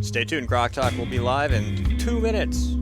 Stay tuned. GrokTALK will be live in 2 minutes.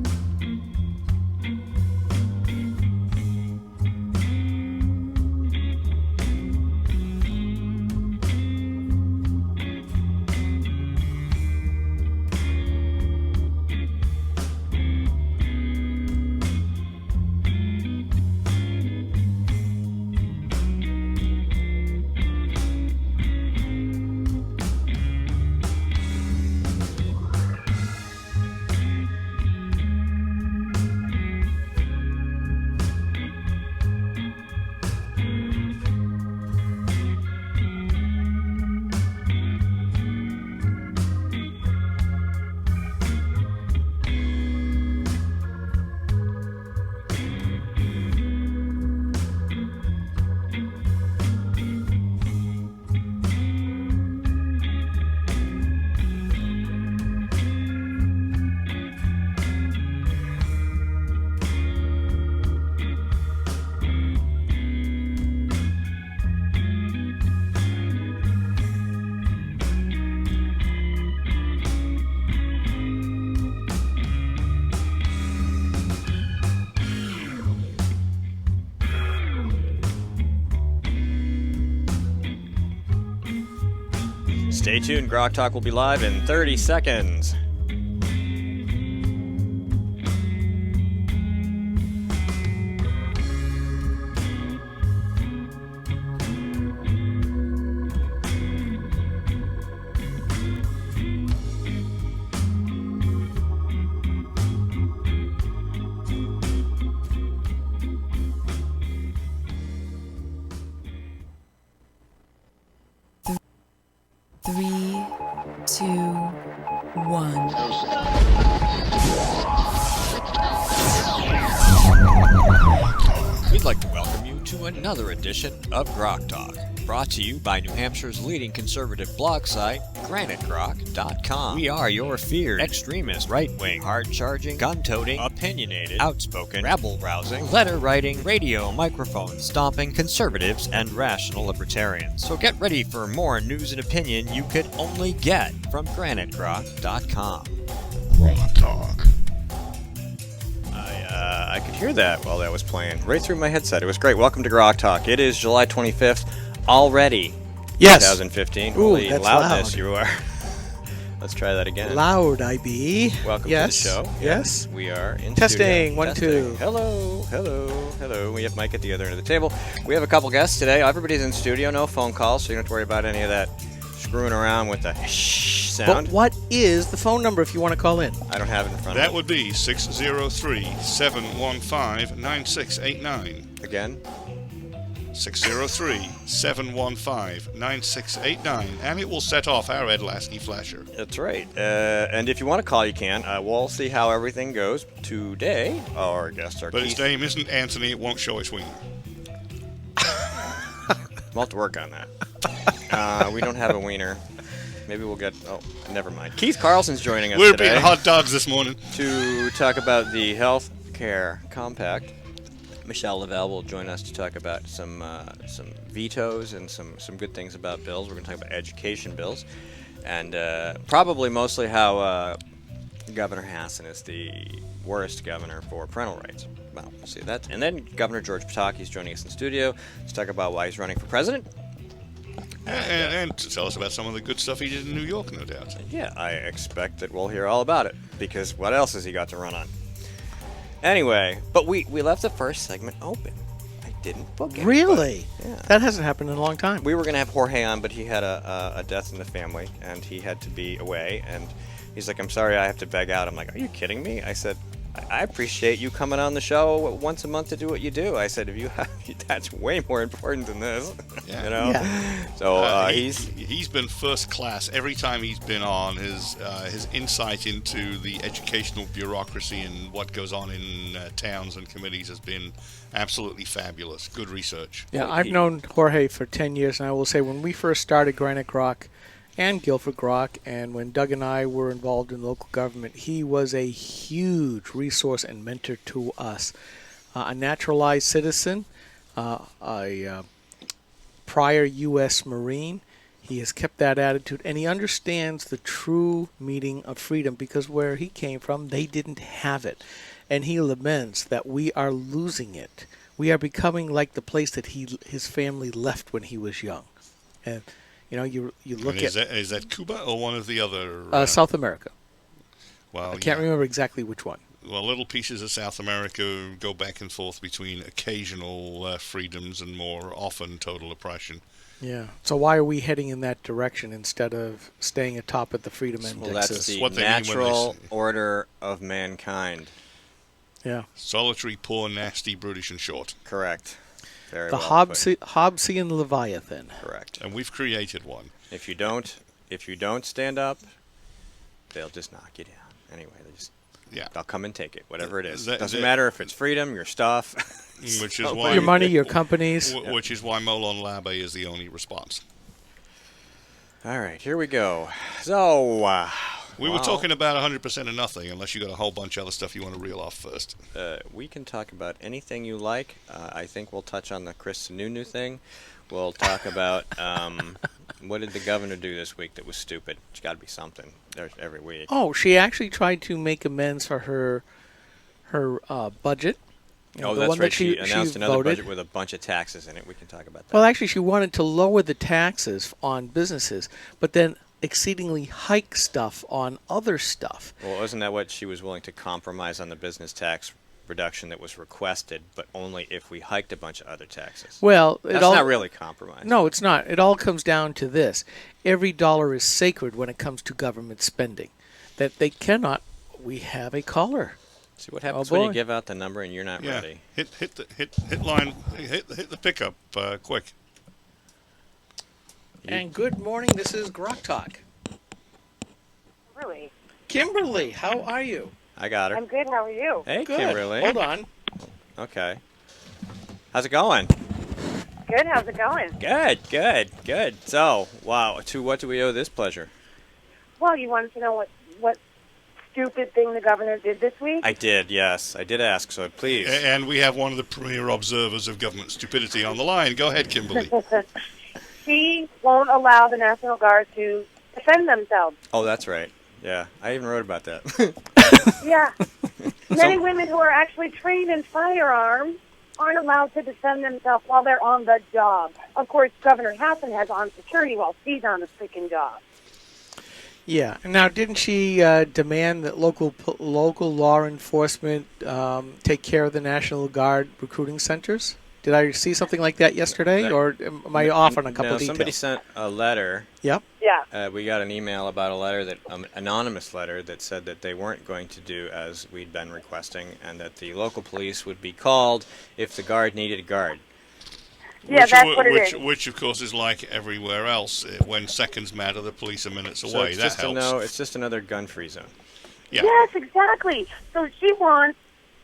Stay tuned. GrokTALK will be live in 30 seconds. Three, two, one. We'd like to welcome you to another edition of GrokTALK, brought to you by New Hampshire's leading conservative blog site, GrokTALK.com. We are your feared extremist, right-wing, hard-charging, gun-toting, opinionated, outspoken, rabble-rousing, letter-writing, radio microphone stomping conservatives and rational libertarians. So get ready for more news and opinion you could only get from GrokTALK.com. GrokTALk. I could hear that while that was playing right through my headset. It was great. Welcome to GrokTALK. It is July 25th already. Yes. 2015. Ooh, Holy that's loudness loud. you are. Let's try that again. Loud, I be. Welcome yes. to the show. Yes. We are in Testing. studio. 1, Testing. 2. Hello. Hello. Hello. We have Mike at the other end of the table. We have a couple guests today. Everybody's in studio. No phone calls, so you don't have to worry about any of that screwing around with the shh sound. But what is the phone number if you want to call in? I don't have it in front That of me. would be 603-715-9689. Again? 603-715-9689. And it will set off our Ed Lasky flasher. That's right. And if you want to call, you can. We'll see how everything goes today. Our guests are But Keith. its name isn't Anthony. It won't show its wiener. We'll have to work on that. We don't have a wiener. Maybe we'll get... Oh, never mind. Keith Carlson's joining us We're today being hot dogs this morning. to talk about the Health Care Compact. Michelle Lavelle will join us to talk about some vetoes and some good things about bills. We're going to talk about education bills. And probably mostly how Governor Hassan is the worst governor for parental rights. Well, we'll see that. And then Governor George Pataki is joining us in studio to talk about why he's running for president. And to tell us about some of the good stuff he did in New York, no doubt. Yeah, I expect that we'll hear all about it, because what else has he got to run on? Anyway, but we left the first segment open. I didn't book it. Really? Yeah. That hasn't happened in a long time. We were going to have Jorge on, but he had a death in the family, and he had to be away, and he's like, I'm sorry, I have to beg out. I'm like, are you kidding me? I said, I appreciate you coming on the show once a month to do what you do. I said, if you have, that's way more important than this. Yeah. You know? Yeah. So he's been first class every time he's been on. His insight into the educational bureaucracy and what goes on in towns and committees has been absolutely fabulous. Good research. Yeah, I've known Jorge for 10 years, and I will say when we first started Granite Grok and Guilford Grok, and when Doug and I were involved in local government, he was a huge resource and mentor to us. A naturalized citizen, a prior U.S. Marine. He has kept that attitude, and he understands the true meaning of freedom because where he came from, they didn't have it. And he laments that we are losing it. We are becoming like the place that his family left when he was young. And you look And at is that Cuba or one of the other? South America. Well, I can't remember exactly which one. Well, little pieces of South America go back and forth between occasional freedoms and more often total oppression. Yeah. So why are we heading in that direction instead of staying atop at the freedom Well, indexes? that's the what they mean when they natural say- order of mankind. Yeah. Solitary, poor, nasty, brutish, and short. Correct. Very The well put. Hobbesian Leviathan. Correct. And we've created one. If you don't stand up, they'll just knock you down. Anyway, they'll come and take it, whatever it is. Doesn't matter if it's freedom, your stuff. Which is why Your money, your companies. Which is why Molon Labe is the only response. All right, here we go. So, We were talking about 100% of nothing, unless you got a whole bunch of other stuff you want to reel off first. we can talk about anything you like. I think we'll touch on the Chris Sununu thing. We'll talk about what did the governor do this week that was stupid. It's got to be something. There's every week. Oh, she actually tried to make amends for her budget. Oh, the that's one right. that She announced another voted. budget with a bunch of taxes in it. We can talk about that. Well, actually, she wanted to lower the taxes on businesses, but then exceedingly hike stuff on other stuff. Well, isn't that what she was willing to compromise on the business tax reduction that was requested, but only if we hiked a bunch of other taxes? Well, That's not really compromise. No, it's not. It all comes down to this. Every dollar is sacred when it comes to government spending. That they cannot. We have a caller. See what happens Oh, when boy. you give out the number and you're not Yeah, ready. hit line, hit the pickup quick. And good morning. This is GrokTALK. Really? Kimberly, how are you? I got her. I'm good. How are you? Hey, Good. Kimberly. Hold on. Okay. How's it going? Good. How's it going? Good. So, wow, to what do we owe this pleasure? Well, you wanted to know what stupid thing the governor did this week? I did, yes. I did ask, so please. And we have one of the premier observers of government stupidity on the line. Go ahead, Kimberly. She won't allow the National Guard to defend themselves. Oh, that's right. Yeah, I even wrote about that. Yeah. Many women who are actually trained in firearms aren't allowed to defend themselves while they're on the job. Of course, Governor Hassan has armed security while she's on the freaking job. Yeah. Now, didn't she demand that local law enforcement take care of the National Guard recruiting centers? Did I see something like that yesterday, or am I off on a couple no, details? somebody sent a letter. Yep. Yeah. We got an email about a letter that anonymous letter that said that they weren't going to do as we'd been requesting, and that the local police would be called if the guard needed a guard. Yeah, that's what it is. Which, of course, is like everywhere else. When seconds matter, the police are minutes So away. it's That just helps. it's just another gun-free zone. Yeah. Yes, exactly. So she wants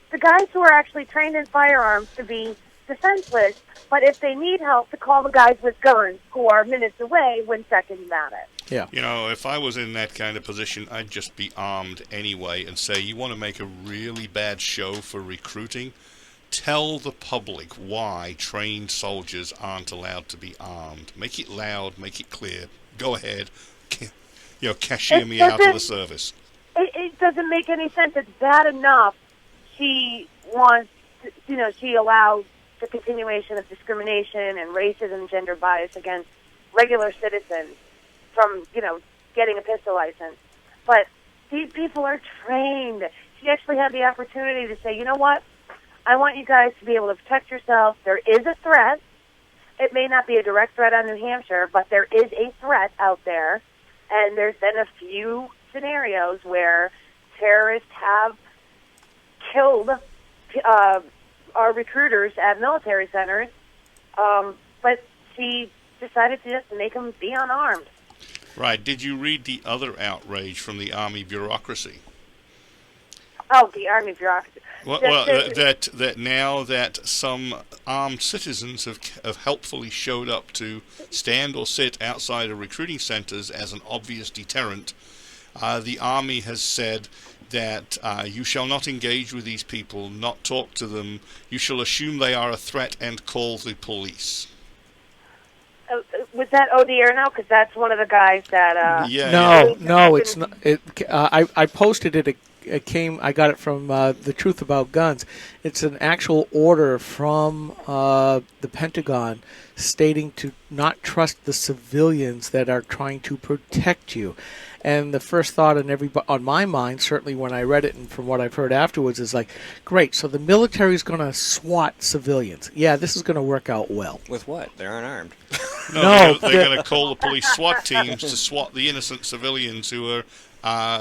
the guys who are actually trained in firearms to be defenseless, but if they need help, to call the guys with guns who are minutes away when seconds matter. Yeah. You know, if I was in that kind of position, I'd just be armed anyway and say, you want to make a really bad show for recruiting? Tell the public why trained soldiers aren't allowed to be armed. Make it loud, make it clear. Go ahead. Cashier me out of the service. It doesn't make any sense. It's bad enough she wants, she allows the continuation of discrimination and racism and gender bias against regular citizens from, getting a pistol license. But these people are trained. She actually had the opportunity to say, you know what? I want you guys to be able to protect yourselves. There is a threat. It may not be a direct threat on New Hampshire, but there is a threat out there. And there's been a few scenarios where terrorists have killed our recruiters at military centers, but she decided to just make them be unarmed. Right. Did you read the other outrage from the Army bureaucracy? Oh, the Army bureaucracy. That now that some armed citizens have helpfully showed up to stand or sit outside of recruiting centers as an obvious deterrent, the Army has said that you shall not engage with these people, not talk to them. You shall assume they are a threat and call the police. Was that Odierno? Because that's one of the guys that. No, it's not. I posted it. It came. I got it from The Truth About Guns. It's an actual order from the Pentagon stating to not trust the civilians that are trying to protect you. And the first thought on my mind, certainly when I read it and from what I've heard afterwards, is like, great, so the military is going to SWAT civilians. Yeah, this is going to work out well. With what? They aren't armed. No, they're going to call the police SWAT teams to SWAT the innocent civilians who are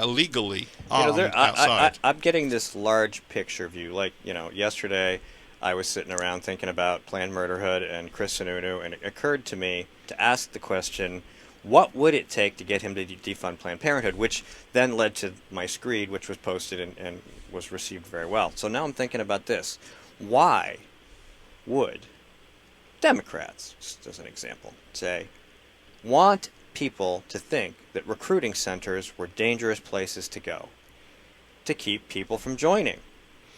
illegally armed outside. I'm getting this large picture view. Like, yesterday I was sitting around thinking about Planned Murderhood and Chris Sununu, and it occurred to me to ask the question, what would it take to get him to defund Planned Parenthood, which then led to my screed, which was posted and was received very well. So now I'm thinking about this. Why would Democrats, just as an example, say, want people to think that recruiting centers were dangerous places to go to keep people from joining?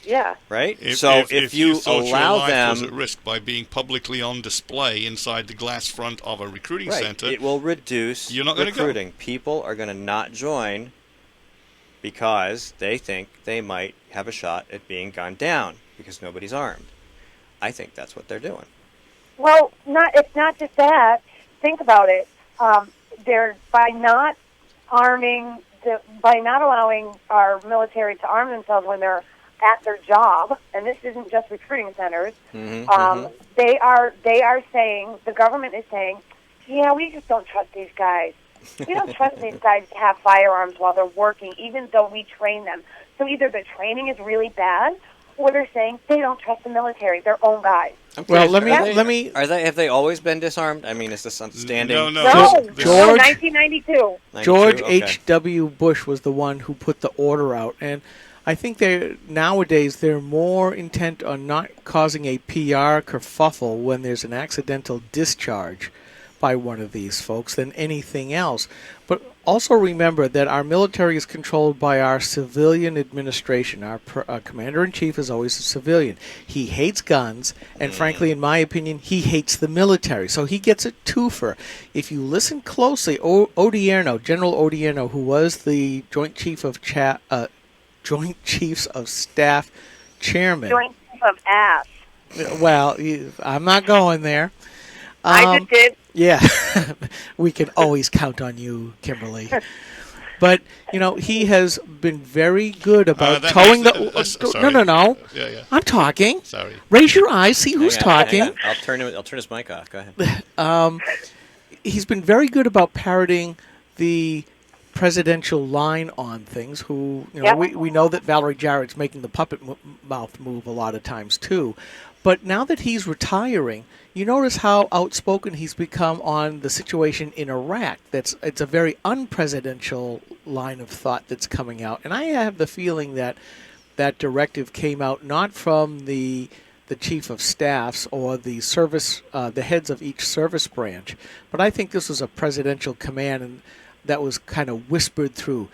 Yeah. Right? If you thought allow your life them... was at risk by being publicly on display inside the glass front of a recruiting center... It will reduce you're not recruiting. Go. People are going to not join because they think they might have a shot at being gunned down because nobody's armed. I think that's what they're doing. Well, it's not just that. Think about it. They're by not allowing our military to arm themselves when they're at their job, and this isn't just recruiting centers. They are saying, the government is saying, yeah, we just don't trust these guys. We don't trust these guys to have firearms while they're working, even though we train them. So either the training is really bad, or they're saying they don't trust the military, their own guys. Well, let me. Have they always been disarmed? I mean, is this standing? No. 1992. George Okay. H.W. Bush was the one who put the order out, and I think nowadays they're more intent on not causing a PR kerfuffle when there's an accidental discharge by one of these folks than anything else. But also remember that our military is controlled by our civilian administration. Our commander-in-chief is always a civilian. He hates guns, and frankly, in my opinion, he hates the military. So he gets a twofer. If you listen closely, General Odierno, who was the Joint Chiefs of Staff chairman. Joint Chief of Ass. Well, I'm not going there. I just did. Yeah, we can always count on you, Kimberly. But, he has been very good about towing No. Yeah. I'm talking. Sorry. Raise your eyes, see who's talking. Hang on. I'll turn his mic off. Go ahead. He's been very good about parroting the presidential line on things. We know that Valerie Jarrett's making the puppet mouth move a lot of times too. But now that he's retiring, you notice how outspoken he's become on the situation in Iraq. It's a very unpresidential line of thought that's coming out. And I have the feeling that that directive came out not from the chief of staffs or the heads of each service branch, but I think this was a presidential command and that was kind of whispered through.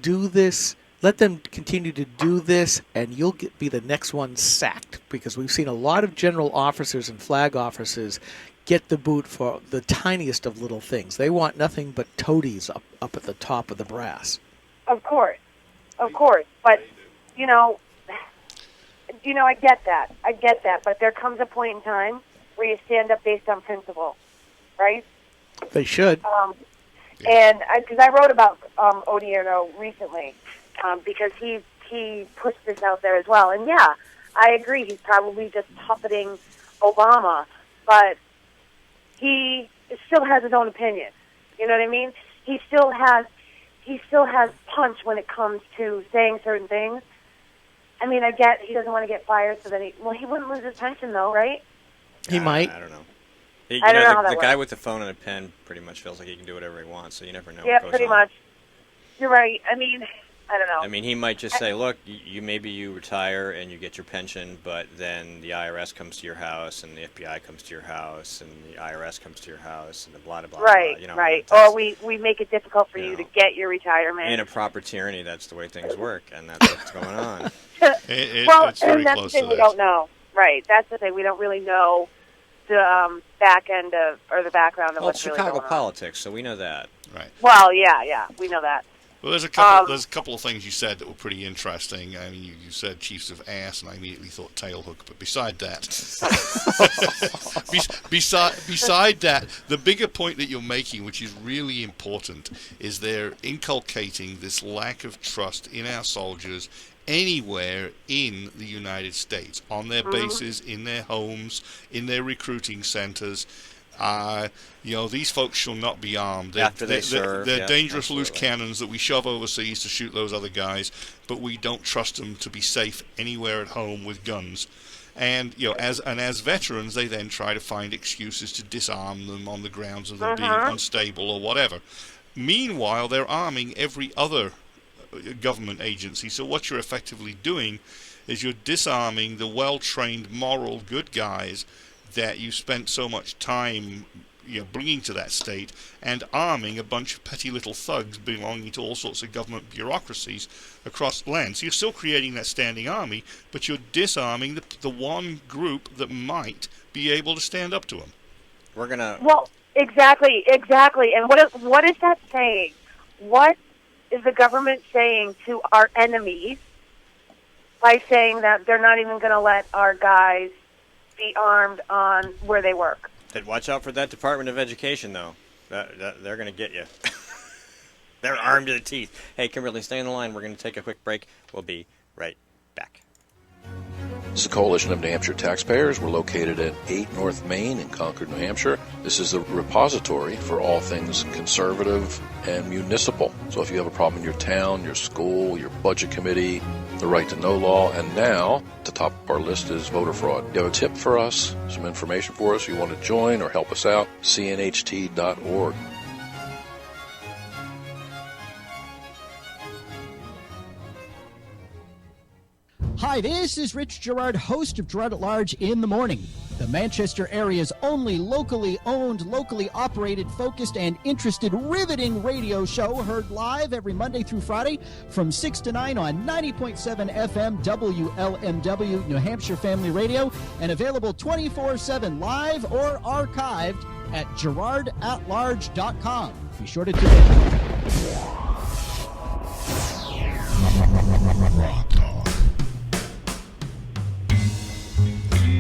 Do this. Let them continue to do this, and you'll be the next one sacked, because we've seen a lot of general officers and flag officers get the boot for the tiniest of little things. They want nothing but toadies up at the top of the brass. Of course. But, I get that. But there comes a point in time where you stand up based on principle, right? They should. And because I wrote about Odierno recently, because he pushed this out there as well. And yeah, I agree, he's probably just puppeting Obama, but he still has his own opinion. You know what I mean? He still has punch when it comes to saying certain things. I mean, I get he doesn't want to get fired, so then he wouldn't lose his pension though, right? He might. I don't know. I don't know how that the guy works. with the phone and a pen pretty much feels like he can do whatever he wants, so you never know Yeah, what goes pretty on. much. You're right. I mean, I don't know. I mean, he might just say, look, maybe you retire and you get your pension, but then the IRS comes to your house and the FBI comes to your house and the IRS comes to your house and the blah, blah, blah. Right, blah, right. Or we make it difficult for you to get your retirement. In a proper tyranny, that's the way things work, and that's what's going on. It's very and that's close the thing to we that. don't know. Right, that's the thing. We don't really know the back end of, or the background of Well, what's it's really Chicago going on. politics, so we know that. Right. Well, yeah, we know that. Well, there's a couple of things you said that were pretty interesting. I mean, you said Chiefs of Ass, and I immediately thought Tailhook. But beside that, beside that, the bigger point that you're making, which is really important, is they're inculcating this lack of trust in our soldiers anywhere in the United States, on their bases, in their homes, in their recruiting centers. These folks shall not be armed. After they serve, they're yeah, dangerous loose absolutely. cannons that we shove overseas to shoot those other guys, but we don't trust them to be safe anywhere at home with guns. And as veterans, they then try to find excuses to disarm them on the grounds of them being unstable or whatever. Meanwhile, they're arming every other government agency. So what you're effectively doing is you're disarming the well-trained, moral, good guys that you spent so much time bringing to that state, and arming a bunch of petty little thugs belonging to all sorts of government bureaucracies across the land. So you're still creating that standing army, but you're disarming the one group that might be able to stand up to them. We're gonna. Well, exactly. And what is that saying? What is the government saying to our enemies by saying that they're not even going to let our guys be armed on where they work? Then watch out for that Department of Education, though. They're going to get you. They're armed to the teeth. Hey, Kimberly, stay on the line. We're going to take a quick break. We'll be right back. This is a coalition of New Hampshire taxpayers. We're located at 8 North Main in Concord, New Hampshire. This is the repository for all things conservative and municipal. So if you have a problem in your town, your school, your budget committee, the right to know law, and now the top of our list is voter fraud. You have a tip for us, some information for us, you want to join or help us out, cnht.org. Hi, this is Rich Gerard, host of Gerard at Large in the Morning, the Manchester area's only locally owned, locally operated, focused, and interested riveting radio show, heard live every Monday through Friday from 6 to 9 on 90.7 FM WLMW New Hampshire Family Radio, and available 24/7 live or archived at gerardatlarge.com. Be sure to tune in.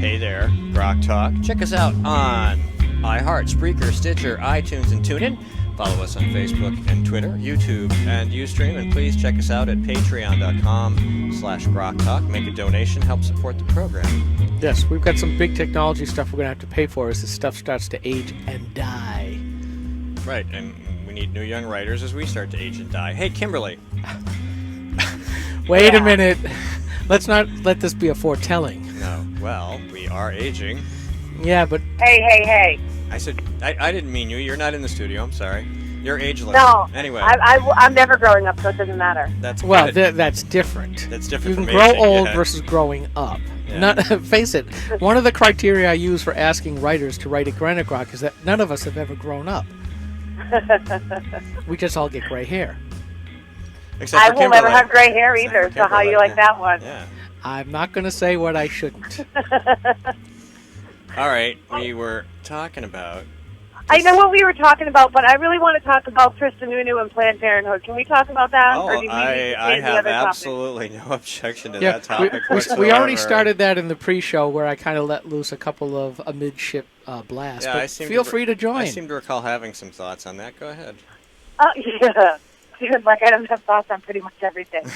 Hey there, GrokTALK. Check us out on iHeart, Spreaker, Stitcher, iTunes, and TuneIn. Follow us on Facebook and Twitter, YouTube, and Ustream. And please check us out at patreon.com/GrokTALK. Make a donation, help support the program. Yes, we've got some big technology stuff we're going to have to pay for as this stuff starts to age and die. Right, and we need new young writers as we start to age and die. Hey, Kimberly. Wait a minute. Let's not let this be a foretelling. No, well, we are aging. Yeah, but... Hey. I said, I didn't mean you. You're not in the studio. I'm sorry. You're ageless. No. Anyway. I'm never growing up, so it doesn't matter. That's Well, good. that's different. That's different You from can grow aging, old yeah. versus growing up. Yeah. Not, face it, one of the criteria I use for asking writers to write a Granite Rock is that none of us have ever grown up. We just all get gray hair. Except I for will never Kimberly. have gray hair Except either, for so how you Kimberly. like that one? Yeah. I'm not going to say what I shouldn't. All right, we were talking about... I know what we were talking about, but I really want to talk about Kristen Nunu and Planned Parenthood. Can we talk about that? Oh, or do we need to I change the have other topic? absolutely no objection to Yeah, that topic we whatsoever. already started that in the pre-show where I kind of let loose a couple of amidship blasts. Yeah, but I seem feel to free to join. I seem to recall having some thoughts on that. Go ahead. Yeah. Dude, like I don't have thoughts on pretty much everything.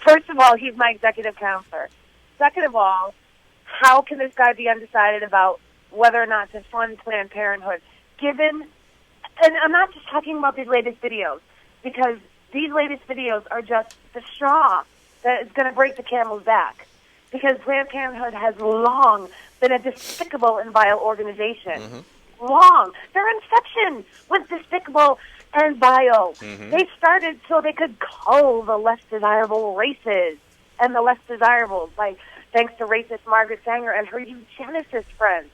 First of all, he's my executive counselor. Second of all, how can this guy be undecided about whether or not to fund Planned Parenthood, given, and I'm not just talking about these latest videos, because these latest videos are just the straw that is going to break the camel's back, because Planned Parenthood has long been a despicable and vile organization. Long. Their inception was despicable and vile. They started so they could cull the less desirable races and the less desirables, like thanks to racist Margaret Sanger and her eugenicist friends.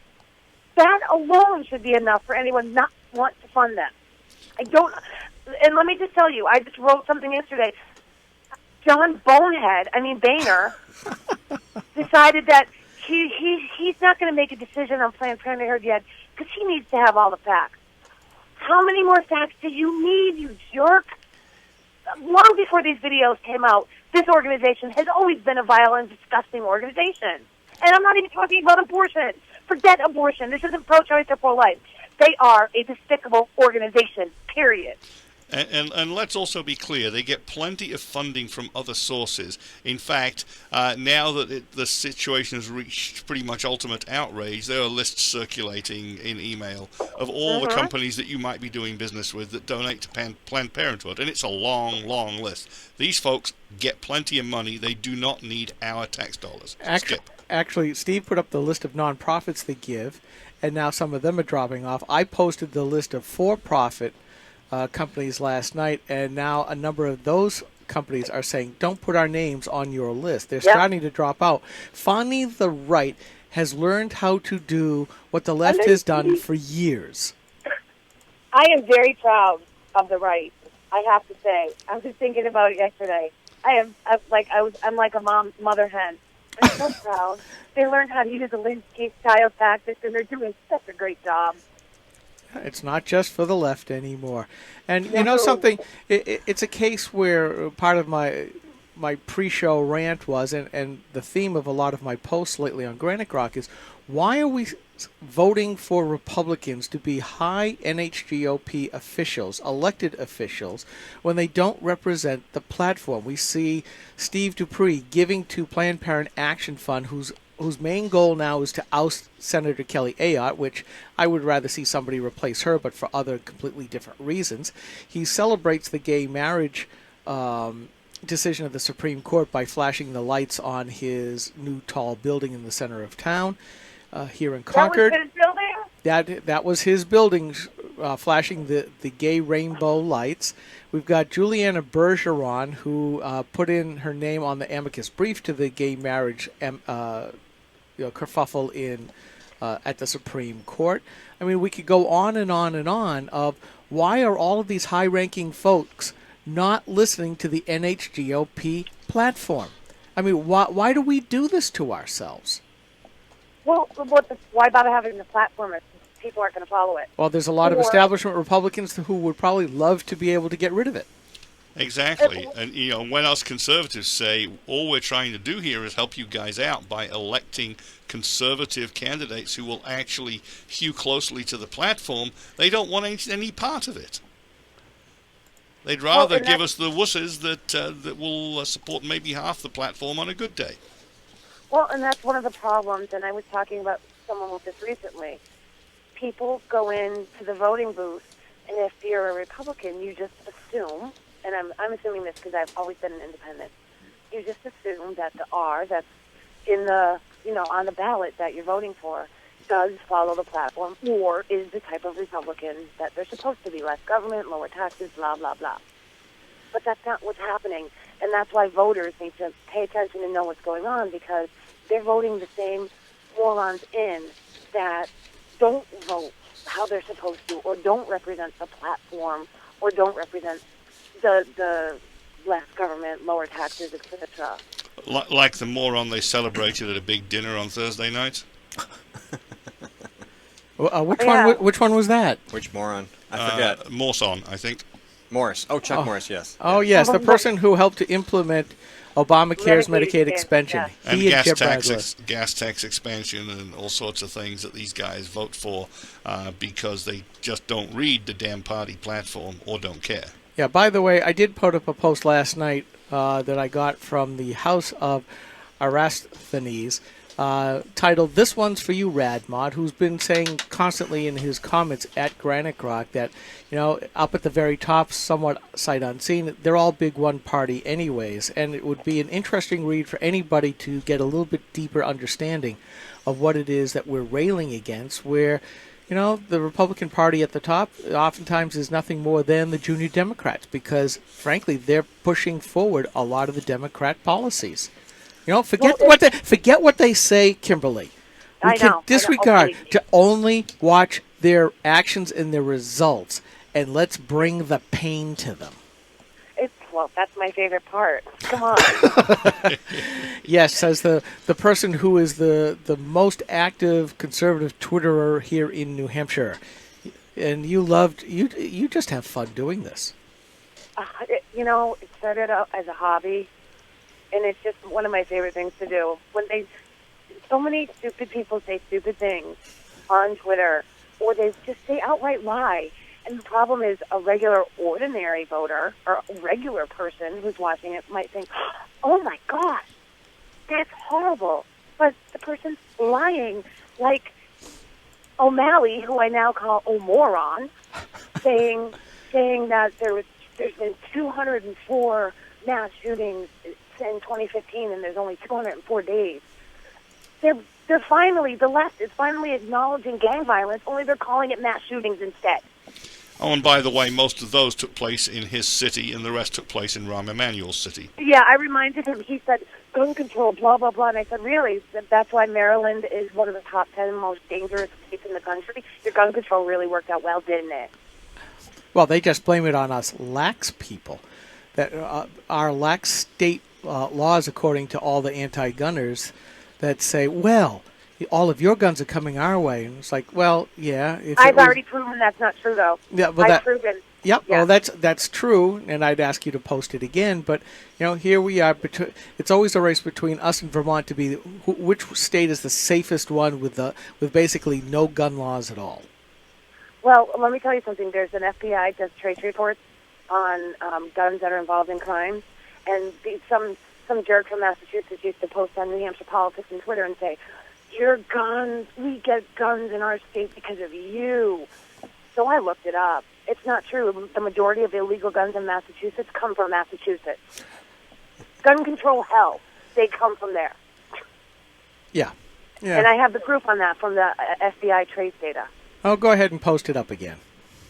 That alone should be enough for anyone not want to fund them. I don't, and let me just tell you, I just wrote something yesterday. John Boehner decided that he's not going to make a decision on Planned Parenthood yet because she needs to have all the facts. How many more facts do you need, you jerk? Long before these videos came out, this organization has always been a vile and disgusting organization. And I'm not even talking about abortion. Forget abortion. This isn't pro-choice or pro-life. They are a despicable organization, period. And let's also be clear, they get plenty of funding from other sources. In fact, now that the situation has reached pretty much ultimate outrage, there are lists circulating in email of all the companies that you might be doing business with that donate to Planned Parenthood. And it's a long, long list. These folks get plenty of money. They do not need our tax dollars. Actually, Steve put up the list of nonprofits they give, and now some of them are dropping off. I posted the list of for-profit companies last night, and now a number of those companies are saying, don't put our names on your list. They're starting to drop out. Finally, the right has learned how to do what the left has done for years. I am very proud of the right, I have to say. I was just thinking about it yesterday. I'm like a mother hen. I'm so proud. They learned how to use the landscape style tactics, and they're doing such a great job. It's not just for the left anymore. And you know something, it's a case where part of my pre-show rant was, and the theme of a lot of my posts lately on Granite Grok is, why are we voting for Republicans to be high NHGOP officials, elected officials, when they don't represent the platform? We see Steve Dupree giving to Planned Parenthood Action Fund, whose main goal now is to oust Senator Kelly Ayotte, which I would rather see somebody replace her, but for other completely different reasons. He celebrates the gay marriage decision of the Supreme Court by flashing the lights on his new tall building in the center of town here in Concord. That was his building? That was his building, flashing the gay rainbow lights. We've got Juliana Bergeron, who put in her name on the amicus brief to the gay marriage kerfuffle at the Supreme Court. I mean, we could go on and on and on of why are all of these high-ranking folks not listening to the NHGOP platform? I mean, why do we do this to ourselves? Well, why bother having the platform if people aren't going to follow it? Well, there's a lot of establishment Republicans who would probably love to be able to get rid of it. Exactly. And, when us conservatives say all we're trying to do here is help you guys out by electing conservative candidates who will actually hew closely to the platform, they don't want any part of it. They'd rather give us the wusses that will support maybe half the platform on a good day. Well, and that's one of the problems, and I was talking about someone with this recently. People go into the voting booth, and if you're a Republican, you just assume, and I'm assuming this because I've always been an independent, you just assume that the R that's in the, on the ballot that you're voting for does follow the platform or is the type of Republican that they're supposed to be. Less government, lower taxes, blah, blah, blah. But that's not what's happening, and that's why voters need to pay attention and know what's going on, because they're voting the same morons in that don't vote how they're supposed to, or don't represent the platform, or don't represent the less government, lower taxes, etc. Like the moron they celebrated at a big dinner on Thursday night? Which one was that? Which moron? I forget. Morrison, I think. Morris. Oh, Chuck Morris, yes. Oh, yes, the person who helped to implement Obamacare's Medicaid expansion. Yeah. And gas tax expansion and all sorts of things that these guys vote for because they just don't read the damn party platform or don't care. Yeah, by the way, I did put up a post last night that I got from the House of Arasthenes titled, "This One's for You, Radmod," who's been saying constantly in his comments at Granite Grok that, up at the very top, somewhat sight unseen, they're all big one party anyways, and it would be an interesting read for anybody to get a little bit deeper understanding of what it is that we're railing against, where the Republican Party at the top oftentimes is nothing more than the junior Democrats, because, frankly, they're pushing forward a lot of the Democrat policies. Forget what they say, Kimberly. We can disregard to only watch their actions and their results, and let's bring the pain to them. It's well, that's my favorite part. Come on. Yes, as the person who is the most active conservative Twitterer here in New Hampshire, and you just have fun doing this. It started out as a hobby, and it's just one of my favorite things to do. So many stupid people say stupid things on Twitter, or they just say outright lie. And the problem is a regular ordinary voter or a regular person who's watching it might think, oh my gosh, that's horrible. But the person's lying, like O'Malley, who I now call O'Moron, saying that there's been 204 mass shootings in 2015 and there's only 204 days. They're finally, the left is finally acknowledging gang violence, only they're calling it mass shootings instead. Oh, and by the way, most of those took place in his city, and the rest took place in Rahm Emanuel's city. Yeah, I reminded him, he said, gun control, blah, blah, blah, and I said, really? That's why Maryland is one of the top 10 most dangerous states in the country? Your gun control really worked out well, didn't it? Well, they just blame it on us lax people. That our lax state laws, according to all the anti-gunners, that say, well, all of your guns are coming our way. And it's like, well, yeah. I've already proven that's not true, though. Yeah, well, I've proven. Yep. Yeah. Well, that's true, and I'd ask you to post it again. But here we are. It's always a race between us and Vermont to be which state is the safest one with basically no gun laws at all. Well, let me tell you something. There's an FBI does trace reports on guns that are involved in crime, and some jerk from Massachusetts used to post on New Hampshire politics and Twitter and say, your guns, we get guns in our state because of you. So I looked it up. It's not true. The majority of illegal guns in Massachusetts come from Massachusetts. Gun control hell, they come from there. Yeah. And I have the proof on that from the FBI trace data. Oh, go ahead and post it up again.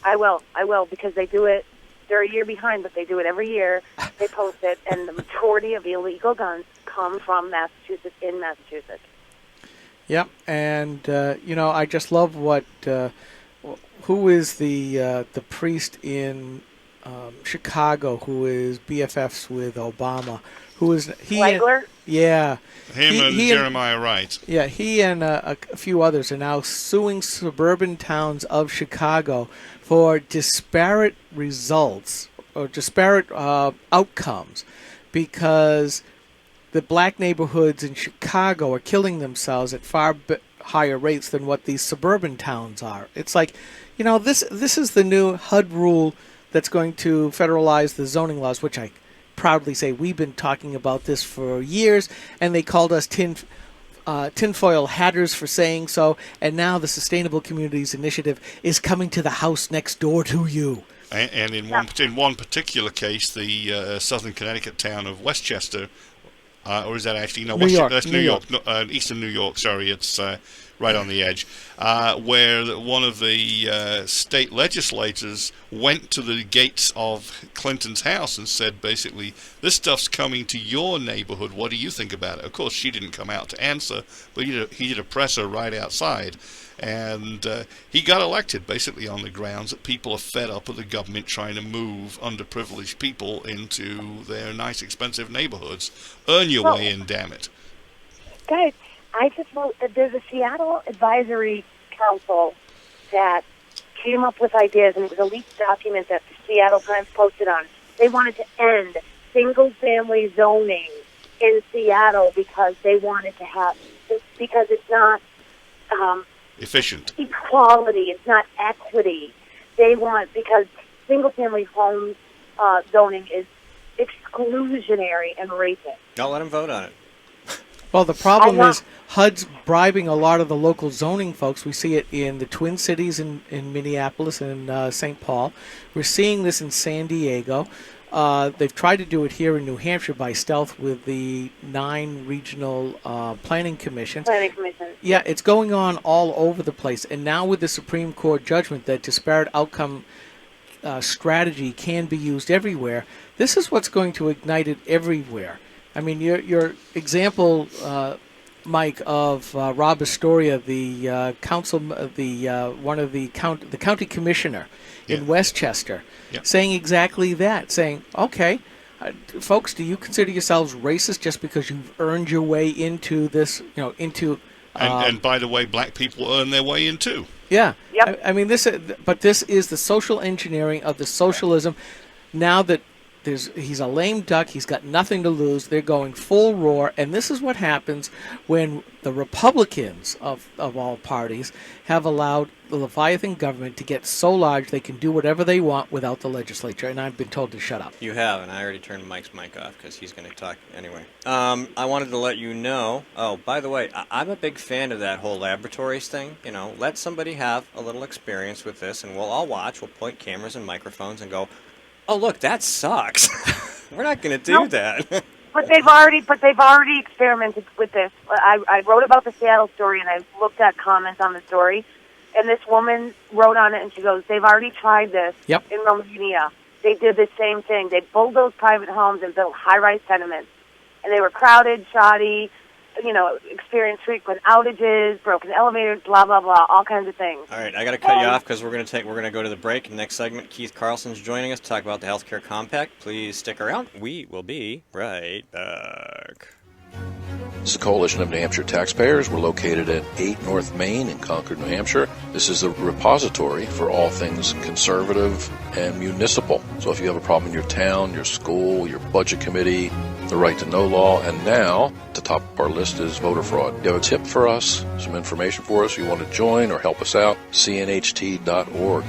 I will, because they do it. They're a year behind, but they do it every year. They post it, and the majority of illegal guns come from Massachusetts, in Massachusetts. Yep, and I just love who is the priest in Chicago who is BFFs with Obama? Who is he? Flagler? Yeah, Him and Jeremiah Wright. Yeah, he and a few others are now suing suburban towns of Chicago for disparate results or disparate outcomes because the black neighborhoods in Chicago are killing themselves at far higher rates than what these suburban towns are. It's like, this is the new HUD rule that's going to federalize the zoning laws, which I proudly say we've been talking about this for years, and they called us tinfoil hatters for saying so, and now the Sustainable Communities Initiative is coming to the house next door to you. And in one particular case, the southern Connecticut town of Westchester, or is that actually New York? That's New York. No, eastern New York. Sorry, it's right on the edge, where one of the state legislators went to the gates of Clinton's house and said, basically, this stuff's coming to your neighborhood. What do you think about it? Of course, she didn't come out to answer, but he did a presser right outside. And he got elected basically on the grounds that people are fed up with the government trying to move underprivileged people into their nice, expensive neighborhoods. Earn your way in, damn it. Guys, I just wrote that there's a Seattle Advisory Council that came up with ideas, and it was a leaked document that the Seattle Times posted on. They wanted to end single-family zoning in Seattle because they wanted to have, because it's not efficient equality, it's not equity. They want, because single-family home zoning is exclusionary and racist. Don't let them vote on it. Well, the problem is HUD's bribing a lot of the local zoning folks. We see it in the Twin Cities in Minneapolis and St. Paul. We're seeing this in San Diego. They've tried to do it here in New Hampshire by stealth with the 9 regional planning commissions. Yeah, it's going on all over the place. And now with the Supreme Court judgment that disparate outcome strategy can be used everywhere, this is what's going to ignite it everywhere. I mean, your example, Mike, of Rob Astoria, the the county commissioner in Westchester, saying exactly that, saying, okay, Folks, do you consider yourselves racist just because you've earned your way into this, into... And by the way, black people earn their way in too. Yeah. Yep. I mean, this is the social engineering of the socialism. Now that he's a lame duck, he's got nothing to lose, they're going full roar, and this is what happens when the Republicans of all parties have allowed the Leviathan government to get so large they can do whatever they want without the legislature, and I've been told to shut up. You have, and I already turned Mike's mic off because he's going to talk anyway. I wanted to let you know, by the way, I'm a big fan of that whole laboratories thing. Let somebody have a little experience with this, and we'll all watch. We'll point cameras and microphones and go, oh, look, that sucks. We're not going to do that. But they've already experimented with this. I wrote about the Seattle story, and I looked at comments on the story, and this woman wrote on it, and she goes, they've already tried this in Romania. They did the same thing. They bulldozed private homes and built high-rise tenements, and they were crowded, shoddy, experienced frequent outages, broken elevators, blah, blah, blah, all kinds of things. All right, I got to cut you off because we're going to go to the break. Next segment, Keith Carlson's joining us to talk about the healthcare compact. Please stick around. We will be right back. This is the Coalition of New Hampshire Taxpayers. We're located at 8 North Main in Concord, New Hampshire. This is the repository for all things conservative and municipal. So if you have a problem in your town, your school, your budget committee, the right to know law, and now, at the top of our list is voter fraud. You have a tip for us, some information for us, you want to join or help us out, cnht.org.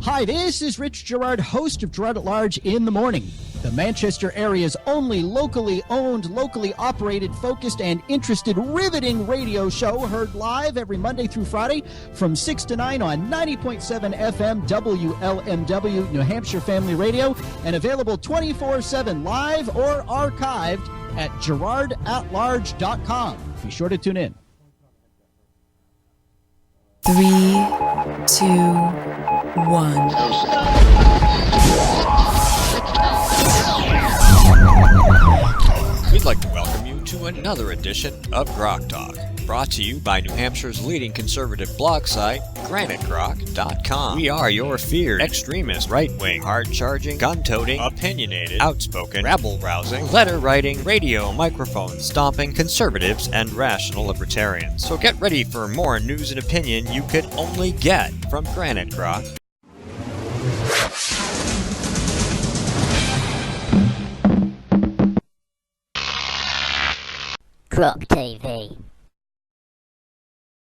Hi, this is Rich Gerard, host of Gerard at Large in the Morning, the Manchester area's only locally owned, locally operated, focused, and interested, riveting radio show, heard live every Monday through Friday from 6 to 9 on 90.7 FM WLMW New Hampshire Family Radio, and available 24/7 live or archived at gerardatlarge.com. Be sure to tune in. 3, 2, 1. We'd like to welcome you to another edition of GrokTALK, brought to you by New Hampshire's leading conservative blog site, GraniteGrok.com. We are your feared extremist, right-wing, hard-charging, gun-toting, opinionated, outspoken, rabble-rousing, letter-writing, radio microphone stomping conservatives and rational libertarians. So get ready for more news and opinion you could only get from Granite Grok. Grok TV.